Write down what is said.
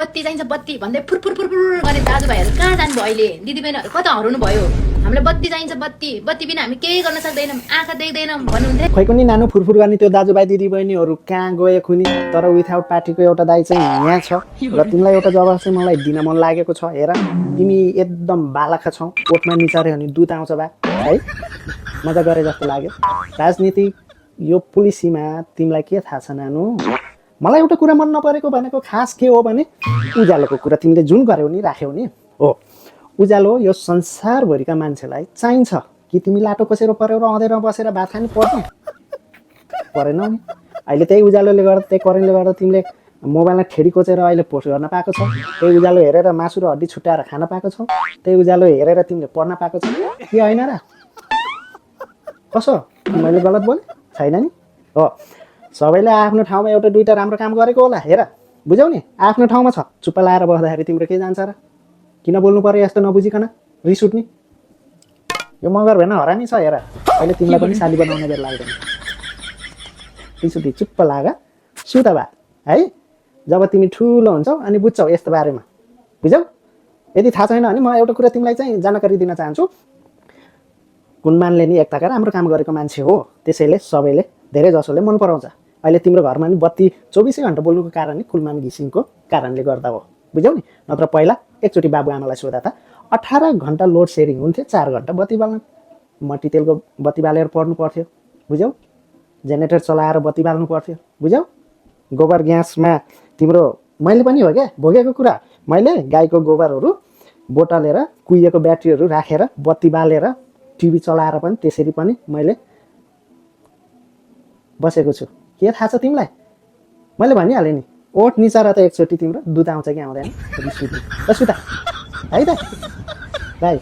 बत्ती चाहिन्छ बत्ती भन्दै फुरफुर फुरफुर गर्ने दाजुभाइहरू कहाँ जानुभयो अहिले दिदीबहिनीहरू कता हराउनु भयो हामीलाई बत्ती चाहिन्छ बत्ती बत्ती बिना हामी केही गर्न सक्दैनौँ आँखा देख्दैनौँ भन्नुहुन्थ्यो खोइ कुनी नानु फुरफुर गर्ने त्यो दाजुभाइ दिदीबहिनीहरू कहाँ गए खुनी तर विथआउट पार्टीको एउटा दाइ चाहिँ यहाँ छ र तिमीलाई एउटा जवाब चाहिँ मलाई दिन मन लागेको छ हेर तिमी एकदम बालखा छौ ओठमा निचार्यो भने दुध आउँछ बा है मजा गरे जस्तो लाग्यो राजनीति यो पोलिसीमा तिमीलाई के थाहा छ नानु मलाई एउटा कुरा मन नपरेको भनेको खास के हो भने उज्यालोको कुरा तिमीले जुन गर्यौ नि राख्यौ नि हो उज्यालो यो संसारभरिका मान्छेलाई चाहिन्छ कि तिमी लाटो कसेर पऱ्यौ र अँधेरमा बसेर भात खानु पर्दैन परेन नि अहिले त्यही उज्यालोले गर्दा त्यही करेन्टले गर्दा तिमीले मोबाइलमा ठेडी कोचेर अहिले पोस्ट गर्न पाएको छौ त्यही उज्यालो हेरेर मासु र हड्डी छुट्याएर खान पाएको छौ त्यही उज्यालो हेरेर तिमीले पढ्न पाएको छौ के होइन र कसो मैले गलत बोलेँ छैन नि हो सबैले आफ्नो ठाउँमा एउटा दुईटा राम्रो काम गरेको होला हेर बुझ्यौ नि आफ्नो ठाउँमा छ चुप्प लाएर बस्दाखेरि तिम्रो के जान्छ र किन बोल्नु पर्यो यस्तो नबुझिकन रिस उठ्ने यो मगर भेन हरामी छ हेर अहिले तिमीलाई पनि साली बनाउने बेर लाग्दैन रिस उठि चुप्प लाग सुत बा है जब तिमी ठुलो हुन्छौ अनि बुझ्छौ यस्तो बारेमा बुझ्यौ यदि थाहा छैन भने म एउटा कुरा तिमीलाई चाहिँ जानकारी दिन चाहन्छु कुनमानले नि एकताका राम्रो काम गरेको मान्छे हो त्यसैले सबैले धेरै जसोले मन पराउँछ अहिले तिम्रो घरमा नि बत्ती 24 घण्टा बोल्नुको कारण नि कुलमान घिसिङको कारणले गर्दा हो बुझ्यौ नि नत्र पहिला एकचोटि बाबुआमालाई सोधा त 18 घण्टा लोड सेयरिङ हुन्थ्यो 4 घण्टा बत्ती बाल्न मट्टी तेलको बत्ती बालेर पढ्नु पर्थ्यो बुझ्यौ जेनेरेटर चलाएर बत्ती बाल्नु पर्थ्यो बुझ्यौ गोबर ग्यासमा तिम्रो मैले पनि हो क्या भोगेको कुरा मैले गाईको गोबरहरू बोतलेर कुहिएको ब्याट्रीहरू राखेर बत्ती बालेर टिभी चलाएर पनि त्यसरी पनि मैले बसेको छु के थाहा छ तिमीलाई मैले भनिहालेँ नि ओठ निचार त एकचोटि तिम्रो दुध आउँछ कि आउँदैन सुता है त भाइ